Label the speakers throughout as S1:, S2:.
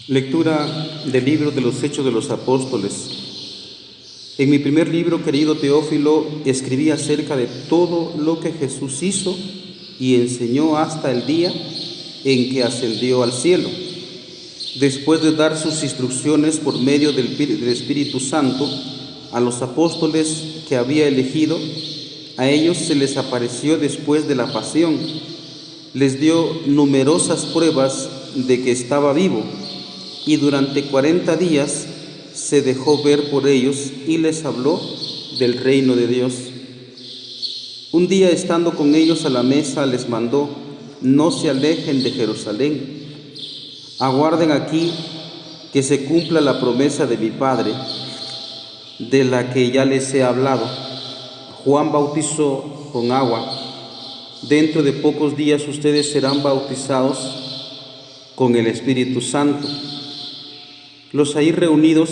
S1: Lectura del libro de los Hechos de los Apóstoles. En mi primer libro, querido Teófilo, escribí acerca de todo lo que Jesús hizo y enseñó hasta el día en que ascendió al cielo. Después de dar sus instrucciones por medio del Espíritu Santo a los apóstoles que había elegido, a ellos se les apareció después de la pasión. Les dio numerosas pruebas de que estaba vivo, y durante 40 días se dejó ver por ellos y les habló del reino de Dios. Un día, estando con ellos a la mesa, les mandó: no se alejen de Jerusalén, aguarden aquí que se cumpla la promesa de mi Padre, de la que ya les he hablado. Juan bautizó con agua, dentro de pocos días ustedes serán bautizados con el Espíritu Santo. Los ahí reunidos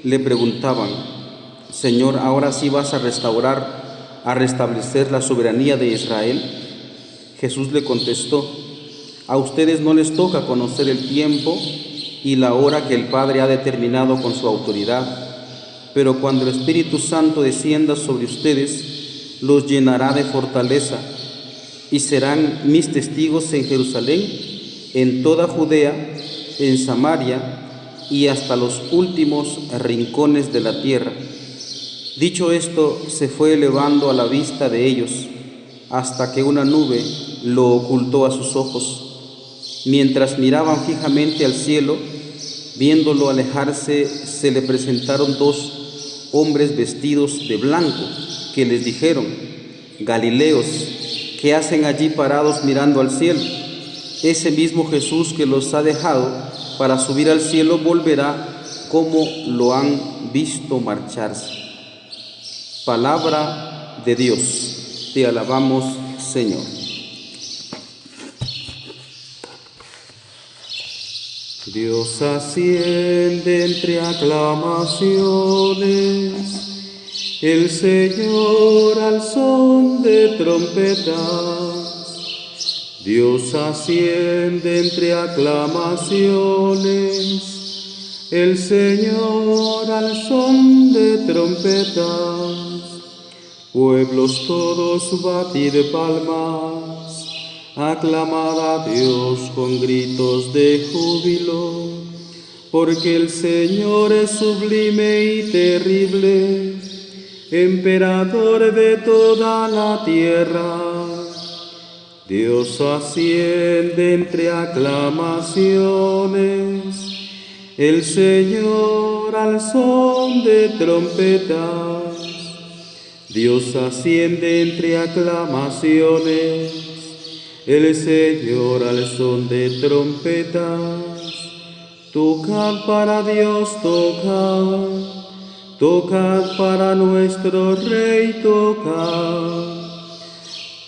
S1: le preguntaban: Señor, ¿ahora sí vas a restablecer la soberanía de Israel? Jesús le contestó: a ustedes no les toca conocer el tiempo y la hora que el Padre ha determinado con su autoridad, pero cuando el Espíritu Santo descienda sobre ustedes, los llenará de fortaleza, y serán mis testigos en Jerusalén, en toda Judea, en Samaria y hasta los últimos rincones de la tierra. Dicho esto, se fue elevando a la vista de ellos, hasta que una nube lo ocultó a sus ojos. Mientras miraban fijamente al cielo, viéndolo alejarse, se le presentaron dos hombres vestidos de blanco, que les dijeron: Galileos, ¿qué hacen allí parados mirando al cielo? Ese mismo Jesús que los ha dejado para subir al cielo volverá como lo han visto marcharse. Palabra de Dios. Te alabamos, Señor. Dios asciende entre aclamaciones, el Señor al son de trompetas. Dios asciende entre aclamaciones, el Señor al son de trompetas. Pueblos todos, batid palmas, aclamad a Dios con gritos de júbilo, porque el Señor es sublime y terrible, emperador de toda la tierra. Dios asciende entre aclamaciones, el Señor al son de trompetas. Dios asciende entre aclamaciones, el Señor al son de trompetas. Tocad para Dios, tocad, tocad para nuestro Rey, tocad.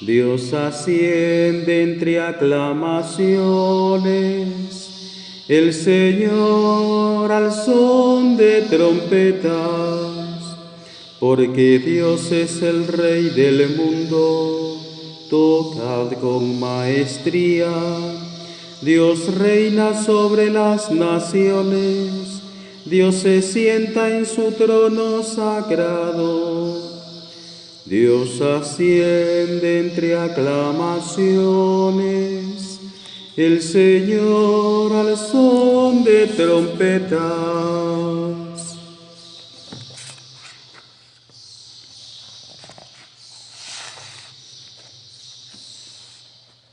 S1: Dios asciende entre aclamaciones, el Señor al son de trompetas, porque Dios es el Rey del mundo. Tocad con maestría, Dios reina sobre las naciones, Dios se sienta en su trono sagrado. Dios asciende entre aclamaciones, el Señor al son de trompetas.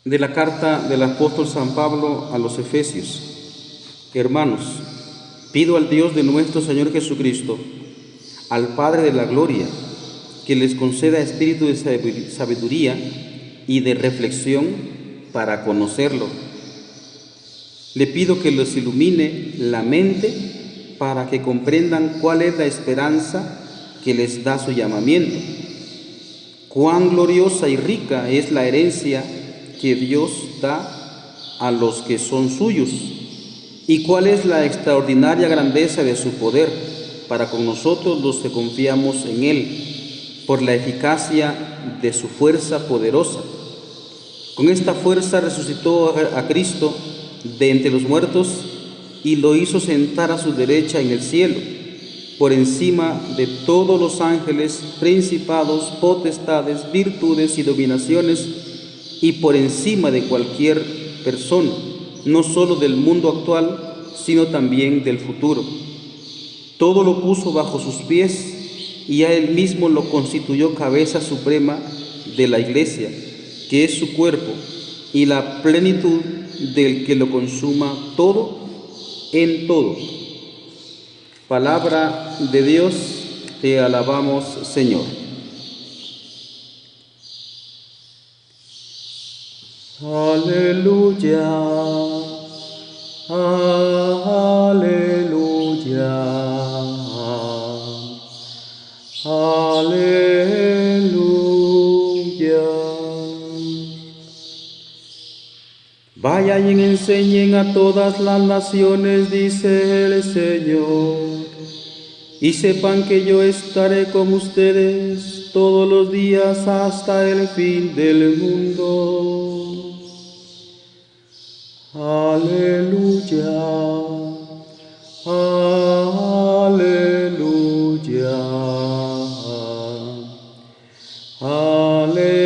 S1: De la carta del apóstol San Pablo a los Efesios. Hermanos, pido al Dios de nuestro Señor Jesucristo, al Padre de la gloria, que les conceda espíritu de sabiduría y de reflexión para conocerlo. Le pido que les ilumine la mente para que comprendan cuál es la esperanza que les da su llamamiento, cuán gloriosa y rica es la herencia que Dios da a los que son suyos, y cuál es la extraordinaria grandeza de su poder para con nosotros los que confiamos en Él, por la eficacia de su fuerza poderosa. Con esta fuerza resucitó a Cristo de entre los muertos y lo hizo sentar a su derecha en el cielo, por encima de todos los ángeles, principados, potestades, virtudes y dominaciones, y por encima de cualquier persona, no solo del mundo actual, sino también del futuro. Todo lo puso bajo sus pies, y a él mismo lo constituyó cabeza suprema de la Iglesia, que es su cuerpo, y la plenitud del que lo consuma todo en todo. Palabra de Dios, te alabamos, Señor. Aleluya, aleluya, aleluya. Vayan y enseñen a todas las naciones, dice el Señor, y sepan que yo estaré con ustedes todos los días hasta el fin del mundo. Aleluya, aleluya, aleluya.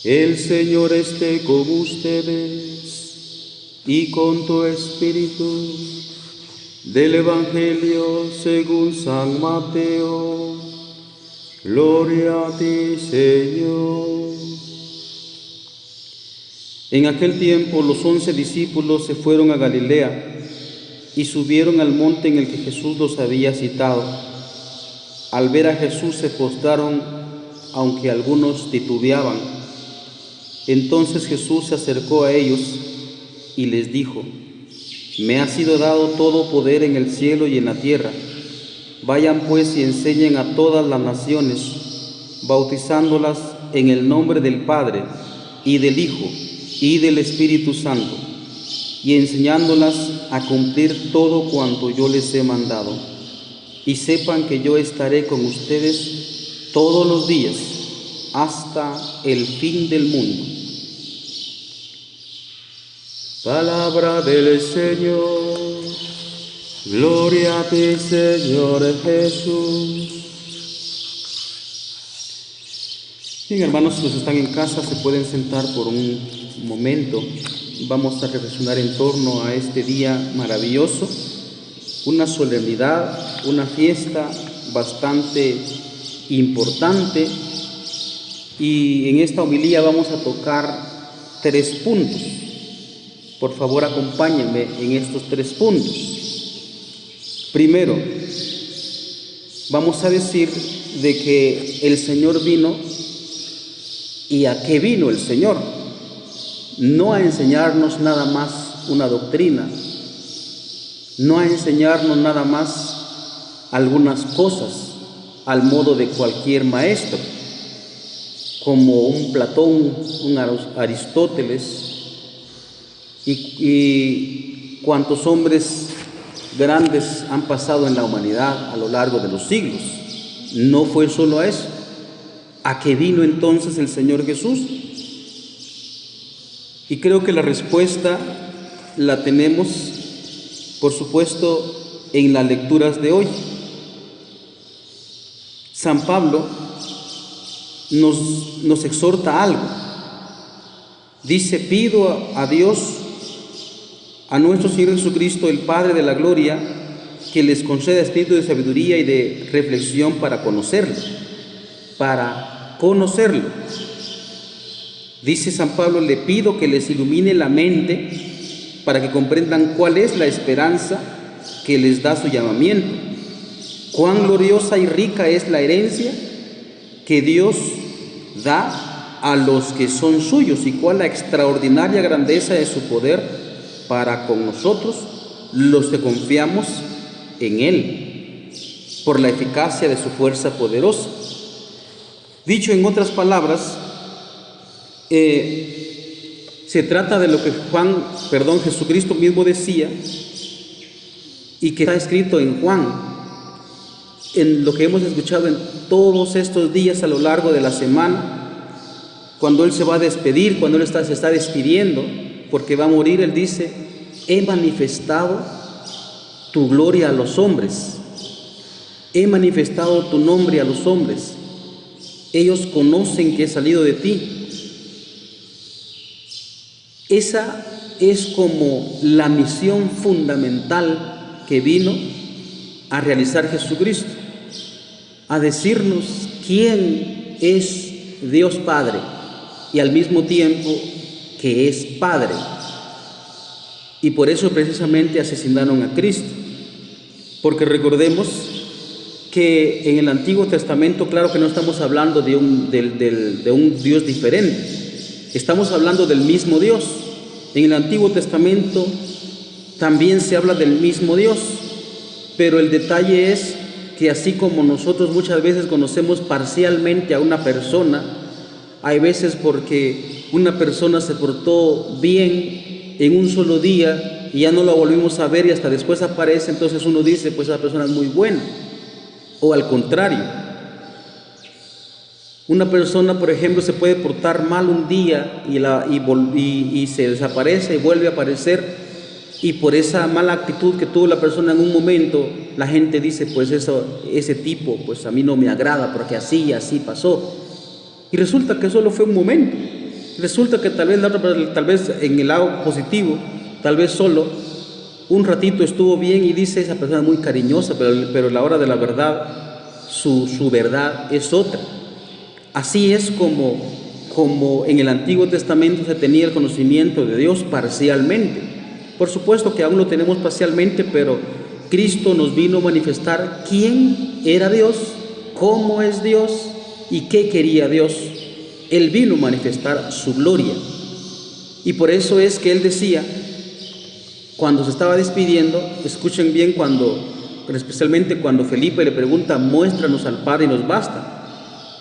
S1: El Señor esté con ustedes y con tu espíritu. Del Evangelio según San Mateo. Gloria a ti, Señor. En aquel tiempo los 11 discípulos se fueron a Galilea y subieron al monte en el que Jesús los había citado. Al ver a Jesús se postraron, aunque algunos titubeaban. Entonces Jesús se acercó a ellos y les dijo: Me ha sido dado todo poder en el cielo y en la tierra. Vayan pues y enseñen a todas las naciones, bautizándolas en el nombre del Padre, y del Hijo, y del Espíritu Santo, y enseñándolas a cumplir todo cuanto yo les he mandado. Y sepan que yo estaré con ustedes todos los días, hasta el fin del mundo. Palabra del Señor. Gloria a ti, Señor Jesús. Bien, hermanos, si los están en casa, se pueden sentar por un momento. Vamos a reflexionar en torno a este día maravilloso, una solemnidad, una fiesta bastante importante. Y en esta homilía vamos a tocar 3 puntos. Por favor, acompáñenme en estos 3 puntos. Primero, vamos a decir de que el Señor vino. ¿Y a qué vino el Señor? No a enseñarnos nada más una doctrina, no a enseñarnos nada más algunas cosas al modo de cualquier maestro, como un Platón, un Aristóteles y cuantos hombres grandes han pasado en la humanidad a lo largo de los siglos. No fue solo a eso. ¿A qué vino entonces el Señor Jesús? Y creo que la respuesta la tenemos, por supuesto, en las lecturas de hoy. San Pablo nos exhorta algo. Dice: pido a Dios, a nuestro Señor Jesucristo, el Padre de la gloria, que les conceda espíritu de sabiduría y de reflexión para conocerlo. Dice San Pablo: le pido que les ilumine la mente para que comprendan cuál es la esperanza que les da su llamamiento, cuán gloriosa y rica es la herencia que Dios da a los que son suyos, y cuál la extraordinaria grandeza de su poder para con nosotros, los que confiamos en Él, por la eficacia de su fuerza poderosa. Dicho en otras palabras, se trata de lo que Jesucristo mismo decía, y que está escrito en Juan, en lo que hemos escuchado en todos estos días a lo largo de la semana, cuando Él se va a despedir, cuando Él se está despidiendo, porque va a morir, Él dice: he manifestado tu gloria a los hombres, he manifestado tu nombre a los hombres, ellos conocen que he salido de ti. Esa es como la misión fundamental que vino a realizar Jesucristo, a decirnos quién es Dios Padre y al mismo tiempo que es Padre. Y por eso precisamente asesinaron a Cristo, porque recordemos que en el Antiguo Testamento, claro que no estamos hablando de un Dios diferente, estamos hablando del mismo Dios. En el Antiguo Testamento también se habla del mismo Dios, pero el detalle es que así como nosotros muchas veces conocemos parcialmente a una persona, hay veces porque una persona se portó bien en un solo día y ya no la volvimos a ver y hasta después aparece, entonces uno dice: pues esa persona es muy buena. O al contrario, una persona, por ejemplo, se puede portar mal un día y se desaparece y vuelve a aparecer, y por esa mala actitud que tuvo la persona en un momento, la gente dice: pues ese tipo, pues a mí no me agrada porque así y así pasó. Y resulta que solo fue un momento. Resulta que tal vez en el lado positivo, tal vez solo un ratito estuvo bien y dice: esa persona es muy cariñosa, pero a la hora de la verdad, su verdad es otra. Así es como en el Antiguo Testamento se tenía el conocimiento de Dios parcialmente. Por supuesto que aún lo tenemos parcialmente, pero Cristo nos vino a manifestar quién era Dios, cómo es Dios y qué quería Dios. Él vino a manifestar su gloria. Y por eso es que Él decía, cuando se estaba despidiendo, escuchen bien, especialmente cuando Felipe le pregunta: muéstranos al Padre y nos basta.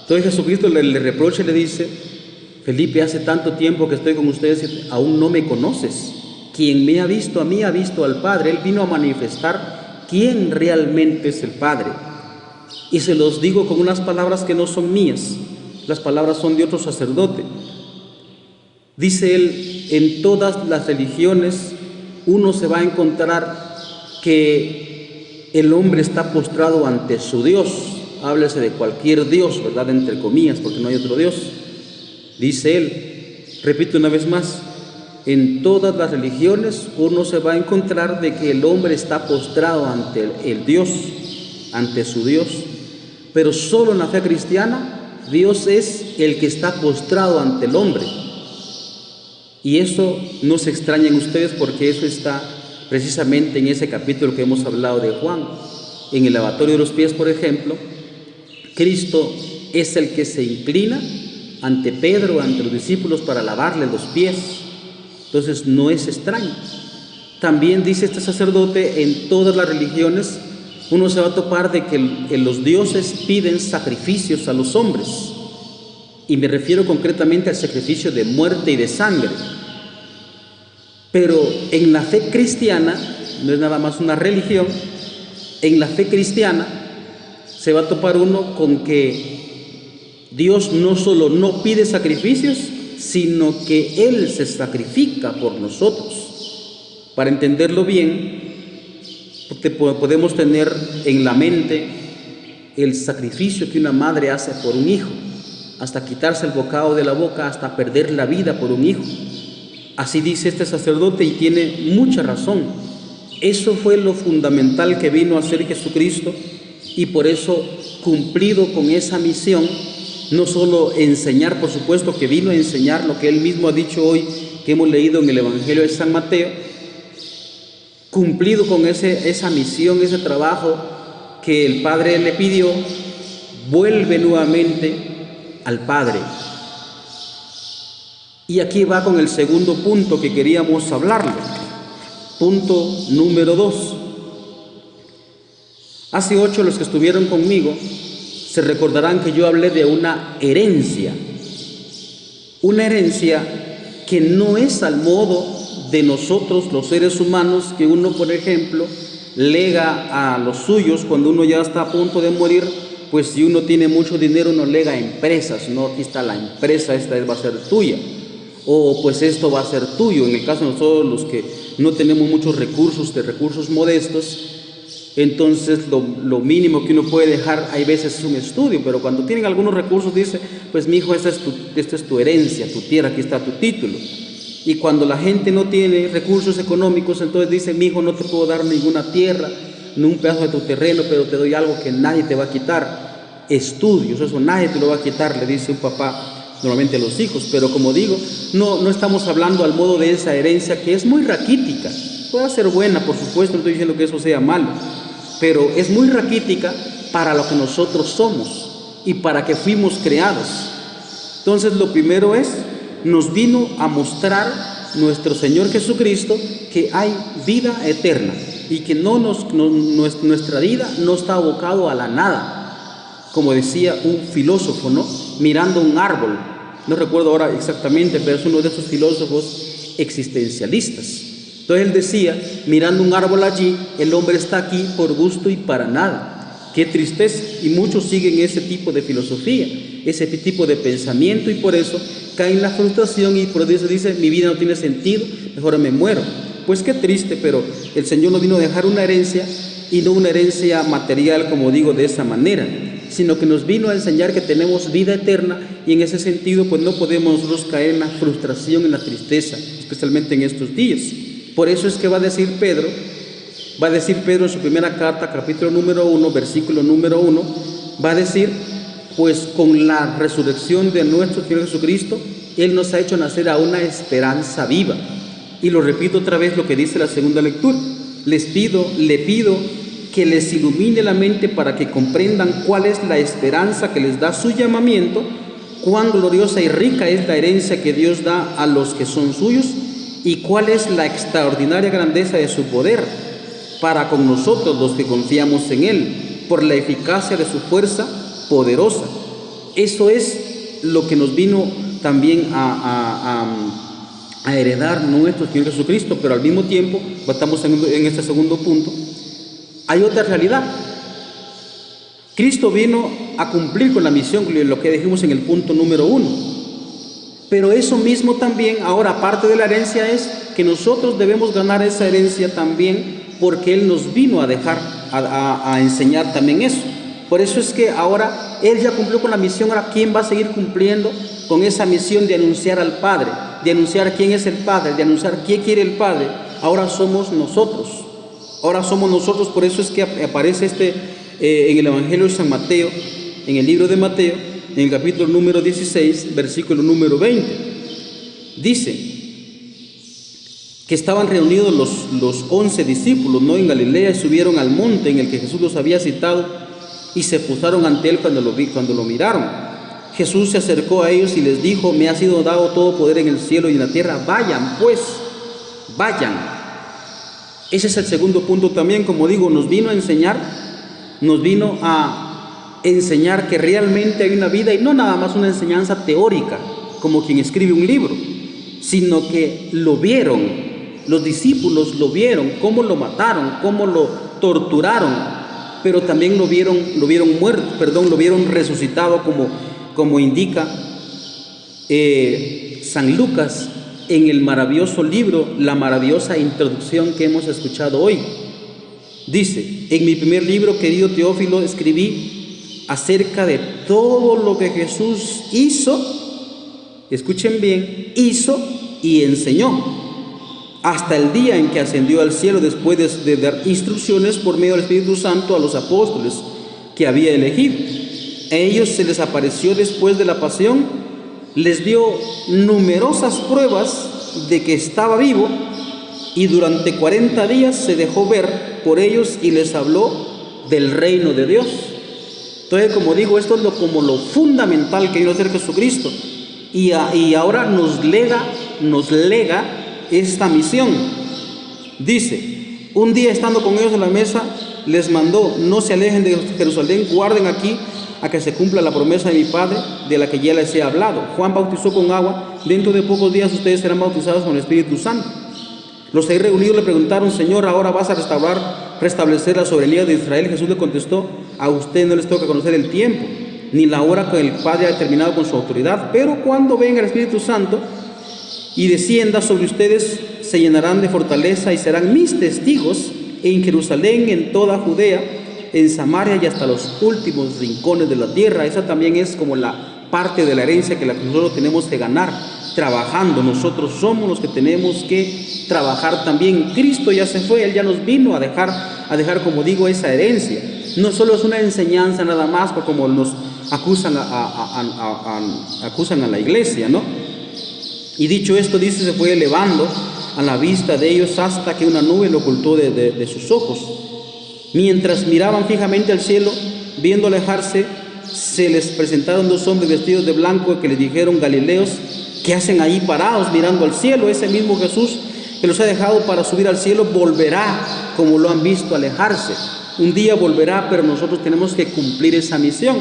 S1: Entonces Jesucristo le reprocha y le dice: Felipe, hace tanto tiempo que estoy con ustedes y aún no me conoces. Quien me ha visto a mí ha visto al Padre. Él vino a manifestar quién realmente es el Padre. Y se los digo con unas palabras que no son mías, las palabras son de otro sacerdote. Dice él: en todas las religiones uno se va a encontrar que el hombre está postrado ante su Dios. Háblese de cualquier Dios, ¿verdad?, entre comillas, porque no hay otro Dios. Dice él, repito una vez más, en todas las religiones uno se va a encontrar de que el hombre está postrado ante el Dios, ante su Dios, pero solo en la fe cristiana Dios es el que está postrado ante el hombre. Y eso no se extrañen ustedes, porque eso está precisamente en ese capítulo que hemos hablado de Juan. En el lavatorio de los pies, por ejemplo, Cristo es el que se inclina ante Pedro, ante los discípulos, para lavarle los pies. Entonces no es extraño. También dice este sacerdote, en todas las religiones uno se va a topar de que los dioses piden sacrificios a los hombres. Y me refiero concretamente al sacrificio de muerte y de sangre. Pero en la fe cristiana, no es nada más una religión, en la fe cristiana se va a topar uno con que Dios no solo no pide sacrificios, sino que Él se sacrifica por nosotros. Para entenderlo bien, podemos tener en la mente el sacrificio que una madre hace por un hijo, hasta quitarse el bocado de la boca, hasta perder la vida por un hijo. Así dice este sacerdote y tiene mucha razón. Eso fue lo fundamental que vino a hacer Jesucristo, y por eso, cumplido con esa misión, no solo enseñar, por supuesto que vino a enseñar lo que Él mismo ha dicho hoy, que hemos leído en el Evangelio de San Mateo, cumplido con esa misión, ese trabajo que el Padre le pidió, vuelve nuevamente al Padre. Y aquí va con el segundo punto que queríamos hablarle. Punto número 2. Hace 8 los que estuvieron conmigo se recordarán que yo hablé de una herencia. Una herencia que no es al modo de nosotros los seres humanos, que uno, por ejemplo, lega a los suyos cuando uno ya está a punto de morir pues si uno tiene mucho dinero, uno lega a empresas, no, aquí está la empresa, esta va a ser tuya, o pues esto va a ser tuyo. En el caso de nosotros, los que no tenemos muchos recursos, de recursos modestos, entonces lo mínimo que uno puede dejar, hay veces es un estudio, pero cuando tienen algunos recursos dice, pues mi hijo, esta es tu herencia, tu tierra, aquí está tu título. Y cuando la gente no tiene recursos económicos, entonces dice, mi hijo, no te puedo dar ninguna tierra, ni un pedazo de tu terreno, pero te doy algo que nadie te va a quitar, estudios, eso nadie te lo va a quitar, le dice un papá normalmente a los hijos. Pero como digo, no estamos hablando al modo de esa herencia que es muy raquítica, puede ser buena, por supuesto, no estoy diciendo que eso sea malo, pero es muy raquítica para lo que nosotros somos y para que fuimos creados. Entonces lo primero es, nos vino a mostrar nuestro Señor Jesucristo que hay vida eterna y que nuestra vida no está abocado a la nada. Como decía un filósofo, ¿no? Mirando un árbol, no recuerdo ahora exactamente, pero es uno de esos filósofos existencialistas. Entonces él decía, mirando un árbol allí, el hombre está aquí por gusto y para nada. Qué tristeza. Y muchos siguen ese tipo de filosofía, ese tipo de pensamiento, y por eso caen en la frustración y por eso dice, mi vida no tiene sentido, mejor me muero. Pues qué triste, pero el Señor nos vino a dejar una herencia, y no una herencia material, como digo, de esa manera, sino que nos vino a enseñar que tenemos vida eterna, y en ese sentido pues no podemos nosotros caer en la frustración, en la tristeza, especialmente en estos días. Por eso es que va a decir Pedro en su primera carta, capítulo número 1, versículo número 1, va a decir, pues con la resurrección de nuestro Señor Jesucristo, Él nos ha hecho nacer a una esperanza viva. Y lo repito otra vez lo que dice la segunda lectura. Le pido que les ilumine la mente para que comprendan cuál es la esperanza que les da su llamamiento, cuán gloriosa y rica es la herencia que Dios da a los que son suyos, y cuál es la extraordinaria grandeza de su poder para con nosotros los que confiamos en Él, por la eficacia de su fuerza poderosa. Eso es lo que nos vino también a heredar nuestro Señor Jesucristo. Pero al mismo tiempo, estamos en este segundo punto, hay otra realidad. Cristo vino a cumplir con la misión, lo que dijimos en el punto número 1. Pero eso mismo también, ahora aparte de la herencia, es que nosotros debemos ganar esa herencia también, porque Él nos vino a dejar, a enseñar también eso. Por eso es que ahora Él ya cumplió con la misión. Ahora, ¿quién va a seguir cumpliendo con esa misión de anunciar al Padre, de anunciar quién es el Padre, de anunciar qué quiere el Padre? Ahora somos nosotros. Por eso es que aparece en el Evangelio de San Mateo, en el libro de Mateo, en el capítulo número 16, versículo número 20. Dice que estaban reunidos los 11 discípulos, ¿no?, en Galilea, y subieron al monte en el que Jesús los había citado, y se postraron ante Él cuando lo miraron. Jesús se acercó a ellos y les dijo, me ha sido dado todo poder en el cielo y en la tierra, vayan pues, vayan. Ese es el segundo punto también. Como digo, nos vino a enseñar que realmente hay una vida, y no nada más una enseñanza teórica, como quien escribe un libro, sino que lo vieron, los discípulos lo vieron, cómo lo mataron, cómo lo torturaron, pero también lo vieron resucitado, como indica San Lucas en el maravilloso libro, la maravillosa introducción que hemos escuchado hoy. Dice, en mi primer libro, querido Teófilo, escribí acerca de todo lo que Jesús hizo, escuchen bien, hizo y enseñó, hasta el día en que ascendió al cielo, después de dar instrucciones por medio del Espíritu Santo a los apóstoles que había elegido. A ellos se les apareció después de la pasión, les dio numerosas pruebas de que estaba vivo, y durante 40 días se dejó ver por ellos y les habló del reino de Dios. Entonces, como digo, esto es como lo fundamental que vino a hacer Jesucristo, y ahora nos lega esta misión. Dice, un día estando con ellos en la mesa, les mandó, no se alejen de Jerusalén, guarden aquí a que se cumpla la promesa de mi Padre, de la que ya les he hablado. Juan bautizó con agua, dentro de pocos días ustedes serán bautizados con el Espíritu Santo. Los ahí reunidos le preguntaron, Señor, ¿ahora vas a restaurar restablecer la soberanía de Israel. Jesús le contestó: a ustedes no les toca conocer el tiempo, ni la hora que el Padre ha determinado con su autoridad, pero cuando venga el Espíritu Santo y descienda sobre ustedes, se llenarán de fortaleza y serán mis testigos en Jerusalén, en toda Judea, en Samaria y hasta los últimos rincones de la tierra. Esa también es como la parte de la herencia que nosotros tenemos que ganar, trabajando. Nosotros somos los que tenemos que trabajar también. Cristo ya se fue, Él ya nos vino a dejar, como digo, esa herencia. No solo es una enseñanza nada más, como nos acusan a la iglesia, ¿no? Y dicho esto, dice, se fue elevando a la vista de ellos hasta que una nube lo ocultó de sus ojos. Mientras miraban fijamente al cielo, viendo alejarse, se les presentaron dos hombres vestidos de blanco que les dijeron: Galileos, ¿qué hacen ahí parados mirando al cielo? Ese mismo Jesús que los ha dejado para subir al cielo volverá como lo han visto alejarse. Un día volverá, pero nosotros tenemos que cumplir esa misión.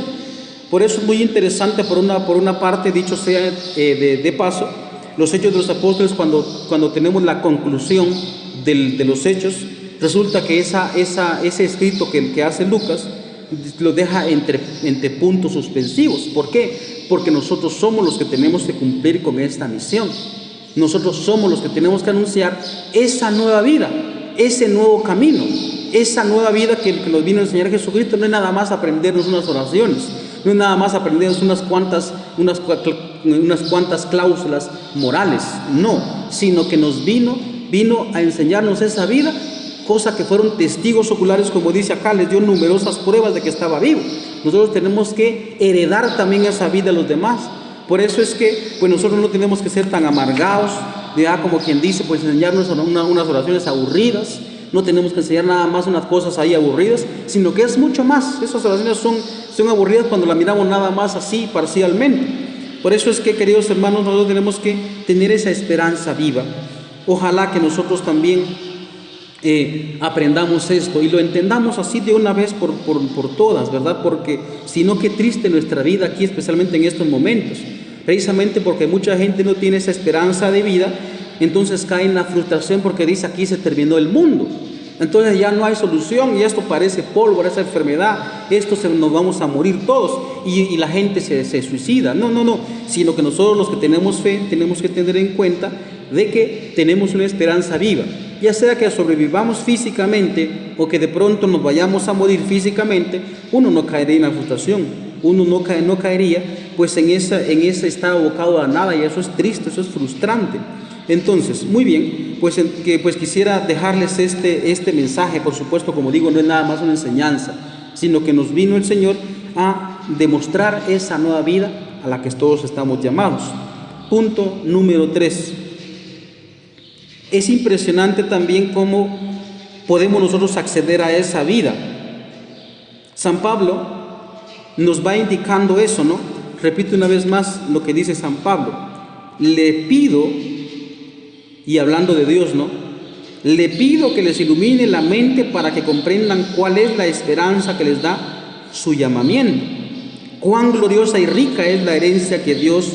S1: Por eso es muy interesante, por una parte, dicho sea de paso, los Hechos de los Apóstoles, cuando tenemos la conclusión de los Hechos, resulta que ese escrito que hace Lucas lo deja entre puntos suspensivos. ¿Por qué? Porque nosotros somos los que tenemos que cumplir con esta misión. Nosotros somos los que tenemos que anunciar esa nueva vida, ese nuevo camino, esa nueva vida que nos vino a enseñar Jesucristo. No es nada más aprendernos unas oraciones, no es nada más aprendernos unas cuantas cláusulas morales, no, sino que nos vino a enseñarnos esa vida, cosa que fueron testigos oculares, como dice acá, les dio numerosas pruebas de que estaba vivo. Nosotros tenemos que heredar también esa vida a los demás. Por eso es que pues nosotros no tenemos que ser tan amargados, como quien dice, pues enseñarnos unas oraciones aburridas. No tenemos que enseñar nada más unas cosas ahí aburridas, sino que es mucho más. Esas oraciones son aburridas cuando las miramos nada más así, parcialmente. Por eso es que, queridos hermanos, nosotros tenemos que tener esa esperanza viva. Ojalá que nosotros también aprendamos esto y lo entendamos así de una vez por todas, ¿verdad? Porque si no, qué triste nuestra vida aquí, especialmente en estos momentos. Precisamente porque mucha gente no tiene esa esperanza de vida, entonces cae en la frustración porque dice: aquí se terminó el mundo, entonces ya no hay solución y esto parece pólvora, esa enfermedad, nos vamos a morir todos, y la gente se suicida. No, sino que nosotros, los que tenemos fe, tenemos que tener en cuenta de que tenemos una esperanza viva, ya sea que sobrevivamos físicamente o que de pronto nos vayamos a morir físicamente. Uno no caería en la frustración, uno no caería pues en ese estado abocado a nada, y eso es triste, eso es frustrante. Entonces, muy bien, pues quisiera dejarles este mensaje. Por supuesto, como digo, no es nada más una enseñanza, sino que nos vino el Señor a demostrar esa nueva vida a la que todos estamos llamados. Punto número 3. Es impresionante también cómo podemos nosotros acceder a esa vida. San Pablo nos va indicando eso, ¿no? Repito una vez más lo que dice San Pablo: le pido, y hablando de Dios, ¿no? Le pido que les ilumine la mente para que comprendan cuál es la esperanza que les da su llamamiento, cuán gloriosa y rica es la herencia que Dios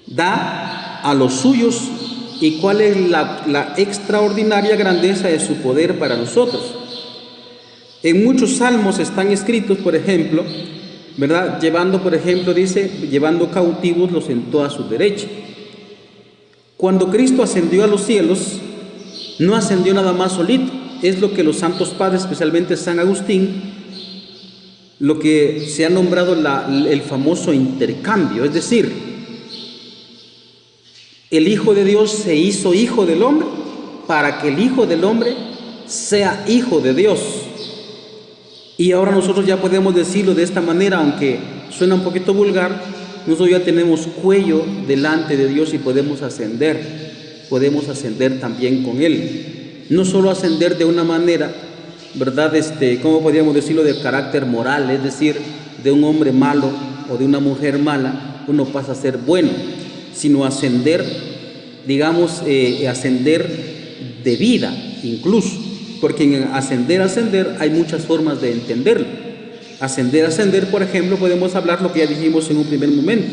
S1: da a los suyos, y cuál es la extraordinaria grandeza de su poder para nosotros. En muchos salmos están escritos, por ejemplo, ¿verdad? Llevando cautivos los sentó a su derecha. Cuando Cristo ascendió a los cielos, no ascendió nada más solito. Es lo que los santos padres, especialmente San Agustín, lo que se ha nombrado el famoso intercambio. Es decir, el Hijo de Dios se hizo Hijo del hombre para que el Hijo del hombre sea Hijo de Dios. Y ahora nosotros ya podemos decirlo de esta manera, aunque suena un poquito vulgar. Nosotros ya tenemos cuello delante de Dios y podemos ascender también con Él. No solo ascender de una manera, ¿verdad? ¿Cómo podríamos decirlo? De carácter moral, es decir, de un hombre malo o de una mujer mala, uno pasa a ser bueno, sino ascender, ascender de vida incluso, porque en ascender hay muchas formas de entenderlo. Ascender, por ejemplo, podemos hablar lo que ya dijimos en un primer momento,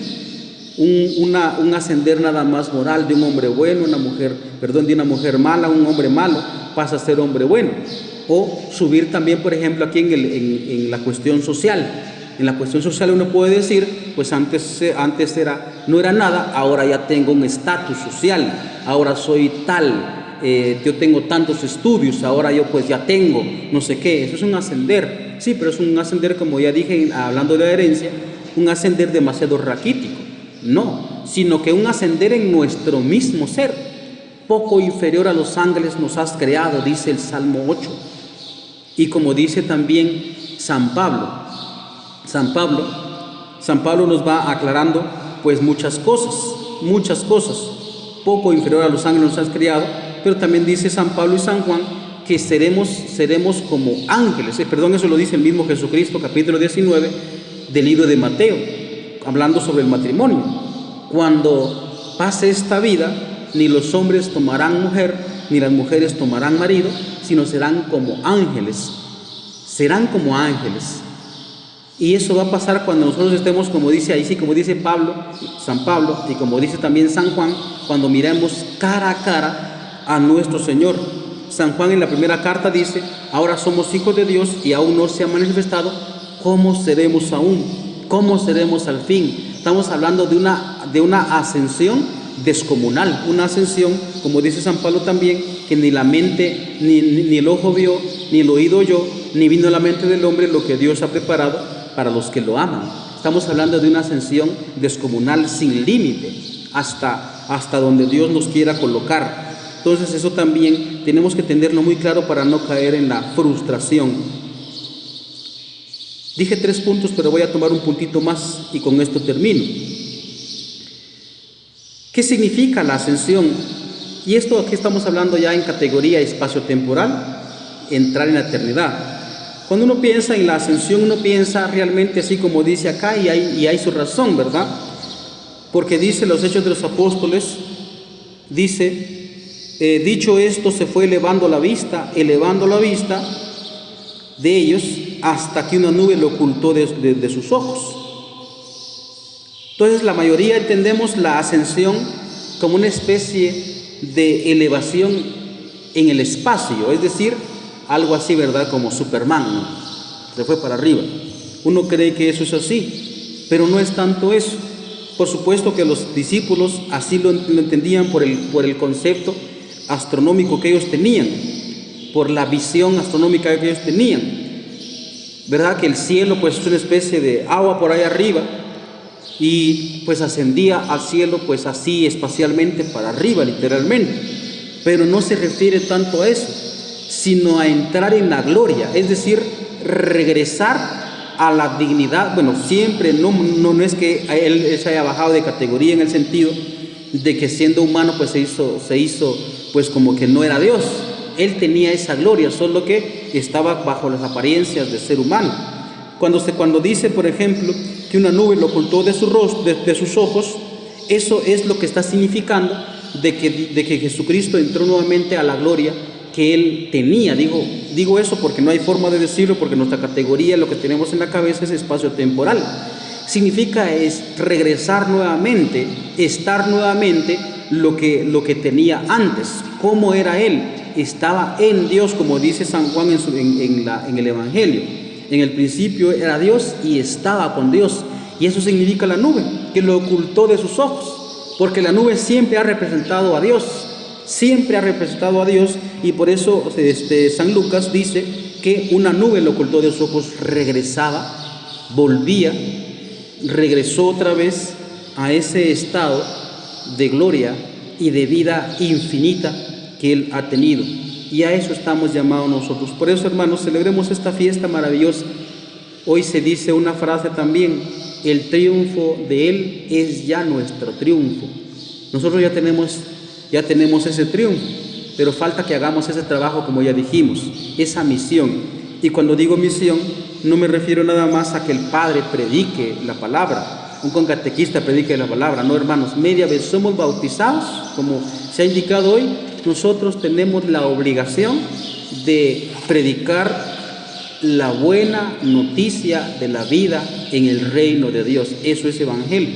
S1: un ascender nada más moral, de un hombre bueno, de una mujer mala, un hombre malo pasa a ser hombre bueno.
S2: o subir también, por ejemplo, aquí en la cuestión social. En la cuestión social uno puede decir, pues antes no era nada, ahora ya tengo un estatus social, ahora soy tal, yo tengo tantos estudios, ahora yo pues ya tengo no sé qué. Eso es un ascender, sí, pero es un ascender, como ya dije, hablando de la herencia, un ascender demasiado raquítico, no, sino que un ascender en nuestro mismo ser. Poco inferior a los ángeles nos has creado, dice el Salmo 8. Y como dice también San Pablo nos va aclarando pues muchas cosas. Poco inferior a los ángeles nos has creado, pero también dice San Pablo y San Juan que seremos como ángeles. Eso lo dice el mismo Jesucristo, capítulo 19 del libro de Mateo, hablando sobre el matrimonio. Cuando pase esta vida, ni los hombres tomarán mujer, ni las mujeres tomarán marido, sino serán como ángeles. Y eso va a pasar cuando nosotros estemos, como dice ahí, sí, como dice San Pablo, y como dice también San Juan, cuando miremos cara a cara a nuestro Señor. San Juan en la primera carta dice: ahora somos hijos de Dios y aún no se ha manifestado, ¿cómo seremos aún? ¿Cómo seremos al fin? Estamos hablando de una ascensión descomunal, una ascensión, como dice San Pablo también, que ni la mente, ni el ojo vio, ni el oído oyó, ni vino a la mente del hombre lo que Dios ha preparado para los que lo aman. Estamos hablando de una ascensión descomunal sin límite, hasta donde Dios nos quiera colocar. Entonces eso también tenemos que tenerlo muy claro para no caer en la frustración. Dije 3 puntos, pero voy a tomar un puntito más y con esto termino. ¿Qué significa la ascensión? Y esto aquí estamos hablando ya en categoría espacio-temporal, entrar en la eternidad. Cuando uno piensa en la ascensión, uno piensa realmente así como dice acá, y hay su razón, ¿verdad? Porque dice los Hechos de los Apóstoles, dice, dicho esto, se fue elevando la vista de ellos hasta que una nube lo ocultó de sus ojos. Entonces la mayoría entendemos la ascensión como una especie de elevación en el espacio, es decir, algo así, ¿verdad? Como Superman, ¿no? Se fue para arriba. Uno cree que eso es así, pero no es tanto eso. Por supuesto que los discípulos así lo entendían por el concepto astronómico que ellos tenían, por la visión astronómica que ellos tenían, ¿verdad? Que el cielo pues es una especie de agua por ahí arriba, y pues ascendía al cielo pues así espacialmente para arriba, literalmente. Pero no se refiere tanto a eso, sino a entrar en la gloria, es decir, regresar a la dignidad. Bueno, siempre no es que él se haya bajado de categoría, en el sentido de que siendo humano pues se hizo pues como que no era Dios. Él tenía esa gloria, solo que estaba bajo las apariencias de ser humano. Cuando dice, por ejemplo, que una nube lo ocultó de sus ojos, eso es lo que está significando de que Jesucristo entró nuevamente a la gloria que Él tenía. Digo eso porque no hay forma de decirlo, porque nuestra categoría, lo que tenemos en la cabeza es espacio-temporal. Significa es regresar nuevamente, estar nuevamente lo que tenía antes. ¿Cómo era Él? Estaba en Dios, como dice San Juan en el Evangelio. En el principio era Dios y estaba con Dios. Y eso significa la nube, que lo ocultó de sus ojos, porque la nube siempre ha representado a Dios. Y por eso San Lucas dice que una nube lo ocultó de sus ojos, regresaba, volvía, regresó otra vez a ese estado de gloria y de vida infinita que Él ha tenido. Y a eso estamos llamados nosotros. Por eso, hermanos, celebremos esta fiesta maravillosa. Hoy se dice una frase también: el triunfo de Él es ya nuestro triunfo. Nosotros ya tenemos ese triunfo, pero falta que hagamos ese trabajo, como ya dijimos, esa misión. Y cuando digo misión, no me refiero nada más a que el Padre predique la palabra, un catequista predique la palabra. No, hermanos, media vez somos bautizados, como se ha indicado hoy, nosotros tenemos la obligación de predicar la buena noticia de la vida en el reino de Dios. Eso es evangelio.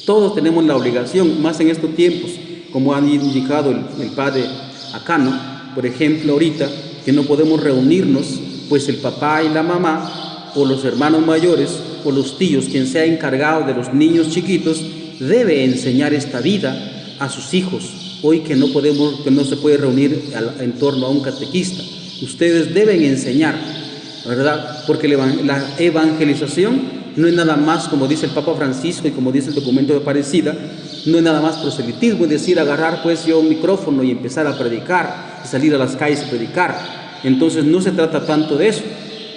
S2: Todos tenemos la obligación, más en estos tiempos, como ha indicado el padre acá, ¿no? Por ejemplo, ahorita que no podemos reunirnos, pues el papá y la mamá, o los hermanos mayores, o los tíos, quien sea encargado de los niños chiquitos, debe enseñar esta vida a sus hijos. Hoy que no se puede reunir en torno a un catequista, ustedes deben enseñar, ¿verdad? Porque la evangelización no es nada más, como dice el Papa Francisco y como dice el documento de Aparecida, no es nada más proselitismo, es decir, agarrar pues yo un micrófono y empezar a predicar, y salir a las calles a predicar. Entonces no se trata tanto de eso.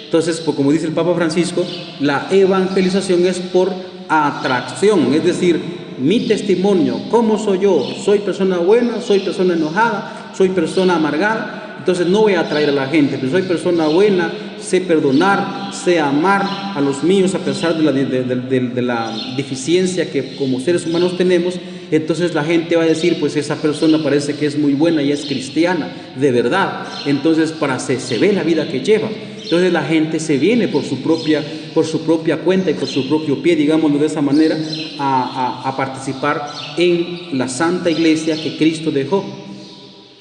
S2: Entonces, pues, como dice el Papa Francisco, la evangelización es por atracción, es decir, mi testimonio, ¿cómo soy yo? ¿Soy persona buena? ¿Soy persona enojada? ¿Soy persona amargada? Entonces no voy a atraer a la gente, pero soy persona buena, sé perdonar, sé amar a los míos a pesar de la deficiencia que como seres humanos tenemos. Entonces la gente va a decir, pues esa persona parece que es muy buena y es cristiana, de verdad. Entonces se ve la vida que lleva. Entonces la gente se viene por su propia cuenta y por su propio pie, digámoslo de esa manera, a participar en la Santa Iglesia que Cristo dejó.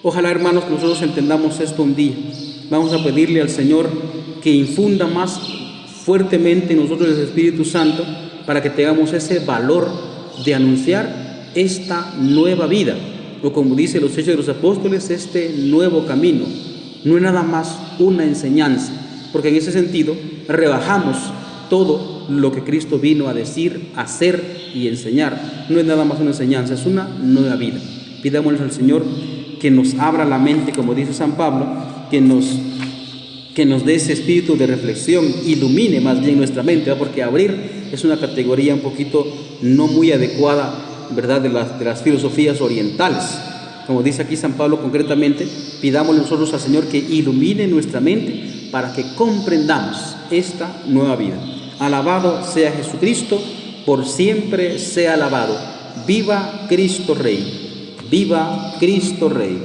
S2: Ojalá, hermanos, que nosotros entendamos esto un día. Vamos a pedirle al Señor que infunda más fuertemente en nosotros el Espíritu Santo para que tengamos ese valor de anunciar esta nueva vida, o como dice los Hechos de los Apóstoles, este nuevo camino. No es nada más una enseñanza, porque en ese sentido rebajamos todo lo que Cristo vino a decir, hacer y enseñar. No es nada más una enseñanza, es una nueva vida. Pidámosle al Señor que nos abra la mente, como dice San Pablo, que nos dé ese espíritu de reflexión, ilumine más bien nuestra mente, ¿verdad? Porque abrir es una categoría un poquito no muy adecuada, ¿verdad?, de las filosofías orientales. Como dice aquí San Pablo concretamente, pidámosle nosotros al Señor que ilumine nuestra mente para que comprendamos esta nueva vida. Alabado sea Jesucristo, por siempre sea alabado. Viva Cristo Rey. Viva Cristo Rey.